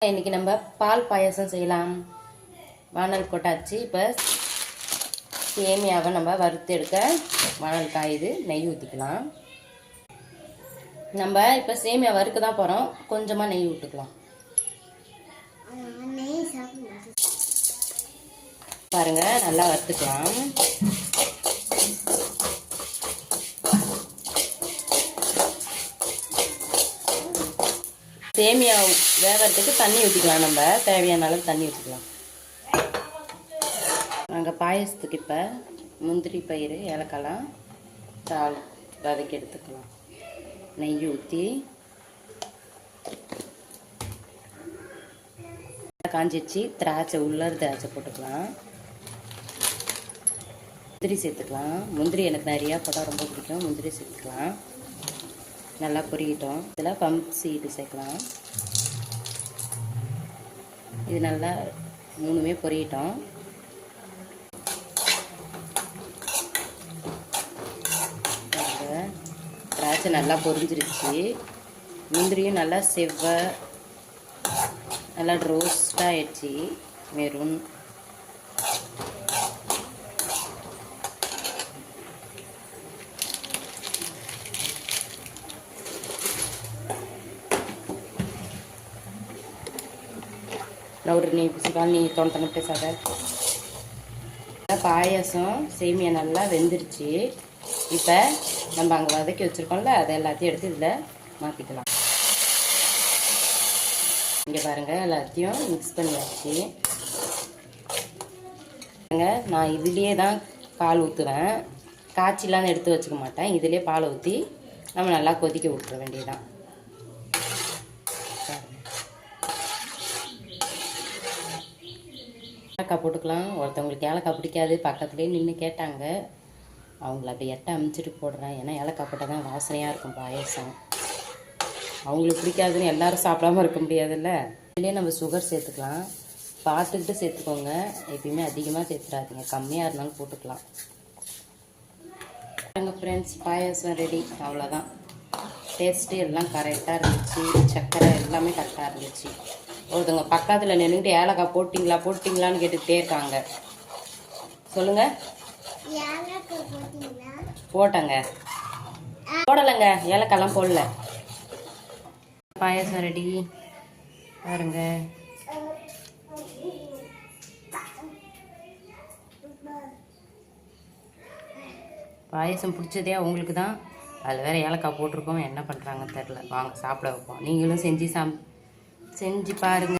இன்னைக்கு நம்ம பால் பாயாசம் செய்யலாம். வானல் கொட்டாச்சு. இப்போ சேமியாவை நம்ம வறுத்து எடுக்க வானல் காயுது. நெய் ஊற்றிக்கலாம். நம்ம இப்போ சேமியா வறுக்க தான் போகிறோம். கொஞ்சமாக நெய் விட்டுக்கலாம். பாருங்க, நல்லா வறுத்துக்கலாம். சேமியா வேகிறதுக்கு தண்ணி ஊற்றிக்கலாம். நம்ம தேவையான அளவு தண்ணி ஊற்றிக்கலாம். நாங்கள் பாயசத்துக்கு இப்போ முந்திரி பயிறு ஏலக்காய்லாம் வதக்கி எடுத்துக்கலாம். நெய் ஊற்றி காஞ்சிச்சு. திராட்சை உள்ளர் திராட்சை போட்டுக்கலாம். முந்திரி சேர்த்துக்கலாம். முந்திரி எனக்கு நிறையா போட்டால் ரொம்ப பிடிக்கும். முந்திரி சேர்த்துக்கலாம். நல்லா பொரியட்டும். இதில் பம்ப் சீடு சேர்க்கலாம். இது நல்லா மூணுமே பொரியட்டும். திராட்சை நல்லா பொரிஞ்சிருச்சு. முந்திரியும் நல்லா நல்லா ரோஸ்டாக ஆயிடுச்சு. மெரூன் ஒரு நீ பிடிச்சிக்கலாம். நீ தொண்டை பேசாத. பாயாசம் சேமியா நல்லா வெந்துருச்சு. இப்போ நம்ம அங்கே வதக்கி வச்சுருக்கோம்ல, அதை எல்லாத்தையும் எடுத்து இதில் மாற்றிக்கலாம். இங்கே பாருங்கள், எல்லாத்தையும் மிக்ஸ் பண்ணியாச்சு. நான் இதுலேயே தான் பால் ஊற்றுவேன். காய்ச்சிலாம் எடுத்து வச்சுக்க மாட்டேன். இதுலேயே பால் ஊற்றி நம்ம நல்லா கொதிக்க விட்டுற வேண்டியதுதான். ஏலக்காய் போட்டுக்கலாம். ஒருத்தவங்களுக்கு ஏலக்காய் பிடிக்காது. பக்கத்துலேயே நின்று கேட்டாங்க. அவங்கள அப்படி எட்ட அமுச்சிட்டு போடுறேன். ஏன்னா ஏலக்காய் போட்டால் தான் வாசனையாக இருக்கும் பாயசம். அவங்களுக்கு பிடிக்காதுன்னு எல்லோரும் சாப்பிடாம இருக்க முடியாதுல்ல. இதுலேயே நம்ம சுகர் சேர்த்துக்கலாம். பார்த்துக்கிட்டு சேர்த்துக்கோங்க. எப்பயுமே அதிகமாக சேர்த்துடாதீங்க. கம்மியாக இருந்தாலும் போட்டுக்கலாம். எங்கள் ஃப்ரெண்ட்ஸ், பாயசம் ரெடி. அவ்வளோதான். டேஸ்ட்டு எல்லாம் கரெக்டாக இருந்துச்சு. சர்க்கரை எல்லாமே கரெக்டாக இருந்துச்சு. ஒருத்தவங்க பக்கத்தில் நின்றுட்டு ஏலக்காய் போட்டிங்களான்னு கேட்டுக்கிட்டே இருக்காங்க. சொல்லுங்க. போட்டங்க, போடலைங்க. ஏலக்காய்லாம் போடல. பாயசம் ரெடி பாருங்க. பாயசம் பிடிச்சதே அவங்களுக்கு தான். அதில் வேறு ஏலக்காய் போட்டிருக்கோம். என்ன பண்ணுறாங்கன்னு தெரில. வாங்க சாப்பிட வைப்போம். நீங்களும் செஞ்சு பாருங்கள்.